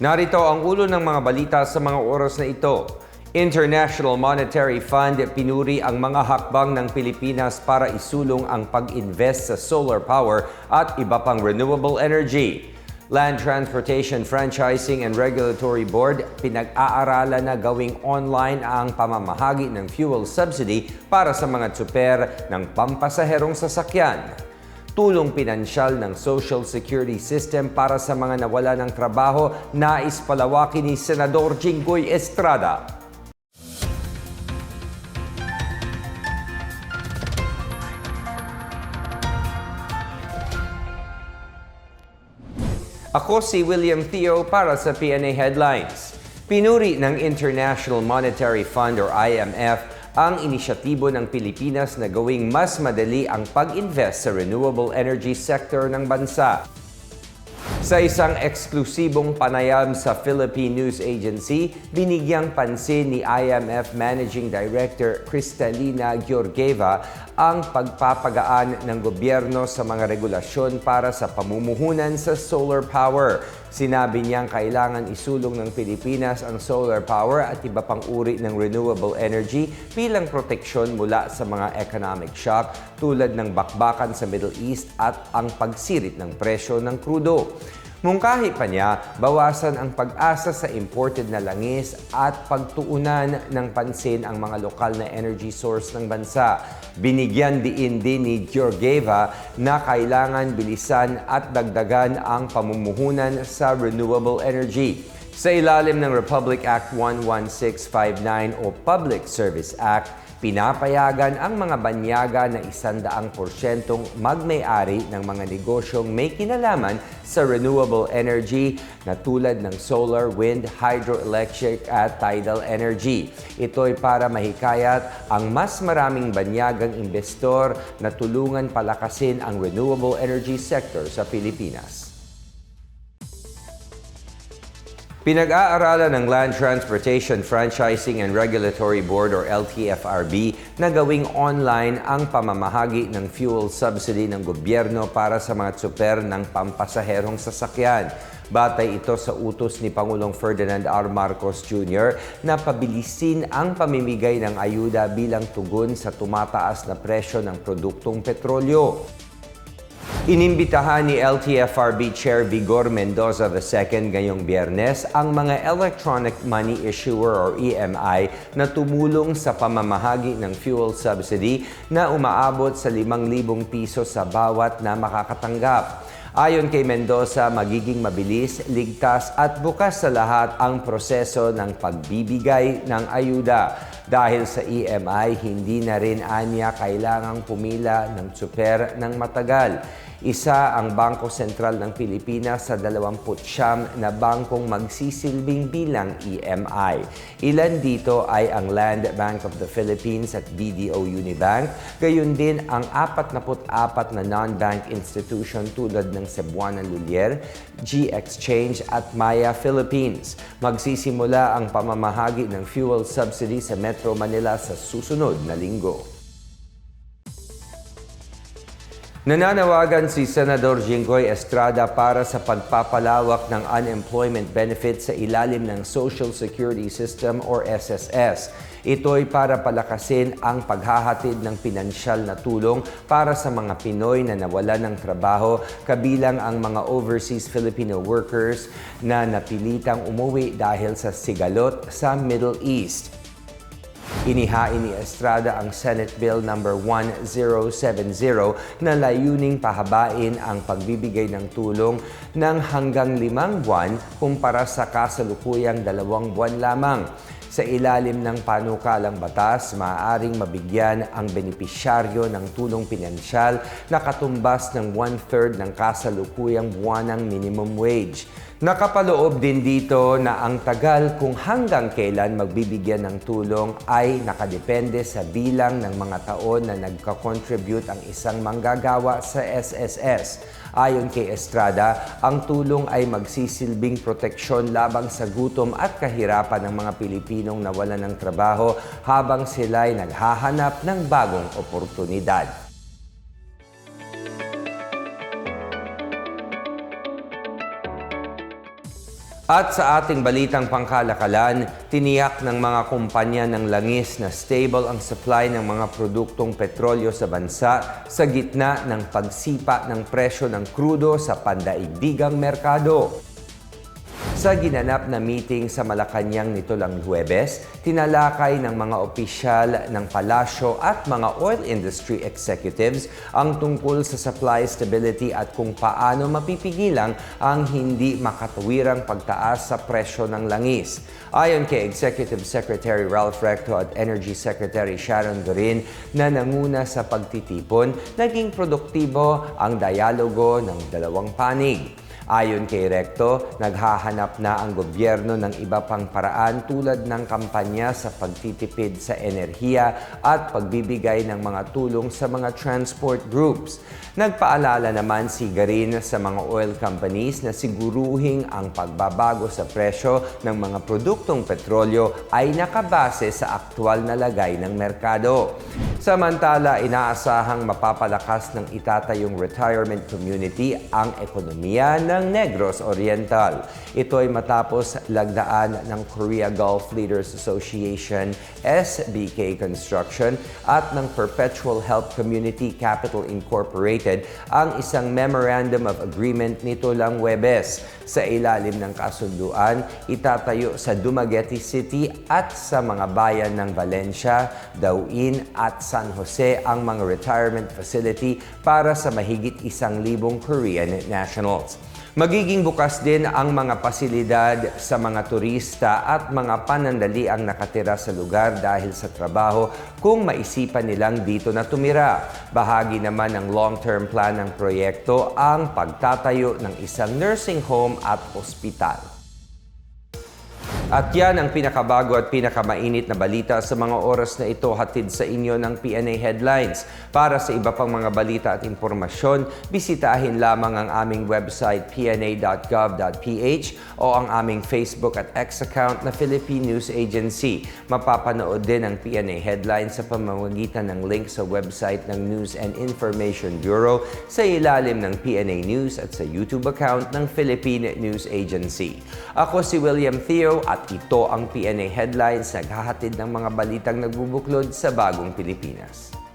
Narito ang ulo ng mga balita sa mga oras na ito. International Monetary Fund pinuri ang mga hakbang ng Pilipinas para isulong ang pag-invest sa solar power at iba pang renewable energy. Land Transportation Franchising and Regulatory Board pinag-aaralan na gawing online ang pamamahagi ng fuel subsidy para sa mga tsuper ng pampasaherong sasakyan. Tulong pinansyal ng Social Security System para sa mga nawala ng trabaho, nais palawakin ni Senador Jinggoy Estrada. Ako si William Theo para sa PNA Headlines. Pinuri ng International Monetary Fund or IMF ang inisyatibo ng Pilipinas na gawing mas madali ang pag-invest sa renewable energy sector ng bansa. Sa isang eksklusibong panayam sa Philippine News Agency, binigyang pansin ni IMF Managing Director Cristalina Georgieva ang pagpapagaan ng gobyerno sa mga regulasyon para sa pamumuhunan sa solar power. Sinabi niyang kailangan isulong ng Pilipinas ang solar power at iba pang uri ng renewable energy bilang proteksyon mula sa mga economic shock tulad ng bakbakan sa Middle East at ang pagsirit ng presyo ng krudo. Mungkahi pa niya, bawasan ang pag-asa sa imported na langis at pagtuunan ng pansin ang mga lokal na energy source ng bansa. Binigyan diin din ni Georgieva na kailangan bilisan at dagdagan ang pamumuhunan sa renewable energy. Sa ilalim ng Republic Act 11659 o Public Service Act, pinapayagan ang mga banyaga na 100% magmay-ari ng mga negosyong may kinalaman sa renewable energy na tulad ng solar, wind, hydroelectric at tidal energy. Ito'y para mahikayat ang mas maraming banyagang investor na tulungan palakasin ang renewable energy sector sa Pilipinas. Pinag-aaralan ng Land Transportation Franchising and Regulatory Board or LTFRB na gawing online ang pamamahagi ng fuel subsidy ng gobyerno para sa mga tsuper ng pampasaherong sasakyan. Batay ito sa utos ni Pangulong Ferdinand R. Marcos Jr. na pabilisin ang pamimigay ng ayuda bilang tugon sa tumataas na presyo ng produktong petrolyo. Inimbitahan ni LTFRB Chair Vigor Mendoza II ngayong Biyernes ang mga Electronic Money Issuer or EMI na tumulong sa pamamahagi ng fuel subsidy na umaabot sa 5,000 piso sa bawat na makakatanggap. Ayon kay Mendoza, magiging mabilis, ligtas at bukas sa lahat ang proseso ng pagbibigay ng ayuda. Dahil sa EMI, hindi na rin anya kailangang pumila ng tsuper ng matagal. Isa ang Bangko Sentral ng Pilipinas sa 29 na bangkong magsisilbing bilang EMI. Ilan dito ay ang Land Bank of the Philippines at BDO Unibank, gayon din ang 44 na non-bank institution tulad ng Cebuana Lhuillier, G-Exchange at Maya Philippines. Magsisimula ang pamamahagi ng fuel subsidy sa Metro Manila sa susunod na linggo. Nananawagan si Senador Jinggoy Estrada para sa pagpapalawak ng unemployment benefits sa ilalim ng Social Security System or SSS. Ito'y para palakasin ang paghahatid ng pinansyal na tulong para sa mga Pinoy na nawalan ng trabaho, kabilang ang mga overseas Filipino workers na napilitang umuwi dahil sa sigalot sa Middle East. Inihain ni Estrada ang Senate Bill No. 1070 na layuning pahabain ang pagbibigay ng tulong ng hanggang 5 buwan kumpara sa kasalukuyang 2 buwan lamang. Sa ilalim ng panukalang batas, maaaring mabigyan ang benepisyaryo ng tulong pinansyal na katumbas ng 1/3 ng kasalukuyang buwanang minimum wage. Nakapaloob din dito na ang tagal kung hanggang kailan magbibigyan ng tulong ay nakadepende sa bilang ng mga taon na nagka-contribute ang isang manggagawa sa SSS. Ayon kay Estrada, ang tulong ay magsisilbing proteksyon labang sa gutom at kahirapan ng mga Pilipinong nawalan ng trabaho habang sila'y naghahanap ng bagong oportunidad. At sa ating balitang pangkalakalan, tiniyak ng mga kumpanya ng langis na stable ang supply ng mga produktong petrolyo sa bansa sa gitna ng pagsipa ng presyo ng krudo sa pandaigdigang merkado. Sa ginanap na meeting sa Malacanang nito lang Huwebes, tinalakay ng mga opisyal ng palasyo at mga oil industry executives ang tungkol sa supply stability at kung paano mapipigilan ang hindi makatuwirang pagtaas sa presyo ng langis. Ayon kay Executive Secretary Ralph Recto at Energy Secretary Sharon Garin na nanguna sa pagtitipon, naging produktibo ang dialogo ng dalawang panig. Ayon kay Recto, naghahanap na ang gobyerno ng iba pang paraan tulad ng kampanya sa pagtitipid sa enerhiya at pagbibigay ng mga tulong sa mga transport groups. Nagpaalala naman si Garin sa mga oil companies na siguruhing ang pagbabago sa presyo ng mga produktong petrolyo ay nakabase sa aktwal na lagay ng merkado. Samantala, inaasahang mapapalakas ng itatayong retirement community ang ekonomiya ng Negros Oriental. Ito ay matapos lagdaan ng Korea Gulf Leaders Association, SBK Construction at ng Perpetual Help Community Capital Incorporated ang isang Memorandum of Agreement nito lang Huwebes. Sa ilalim ng kasunduan, itatayo sa Dumaguete City at sa mga bayan ng Valencia, Dauin at San Jose ang mga retirement facility para sa mahigit 1,000 Korean nationals. Magiging bukas din ang mga pasilidad sa mga turista at mga panandaliang nakatira sa lugar dahil sa trabaho kung maisipan nilang dito na tumira. Bahagi naman ng long-term plan ng proyekto ang pagtatayo ng isang nursing home at ospital. At yan ang pinakabago at pinakamainit na balita sa mga oras na ito, hatid sa inyo ng PNA Headlines. Para sa iba pang mga balita at impormasyon, bisitahin lamang ang aming website pna.gov.ph o ang aming Facebook at X account na Philippine News Agency. Mapapanood din ang PNA Headlines sa pamamagitan ng link sa website ng News and Information Bureau sa ilalim ng PNA News at sa YouTube account ng Philippine News Agency. Ako si William Theo at ito ang PNA Headlines, naghahatid ng mga balitang nagbubuklod sa bagong Pilipinas.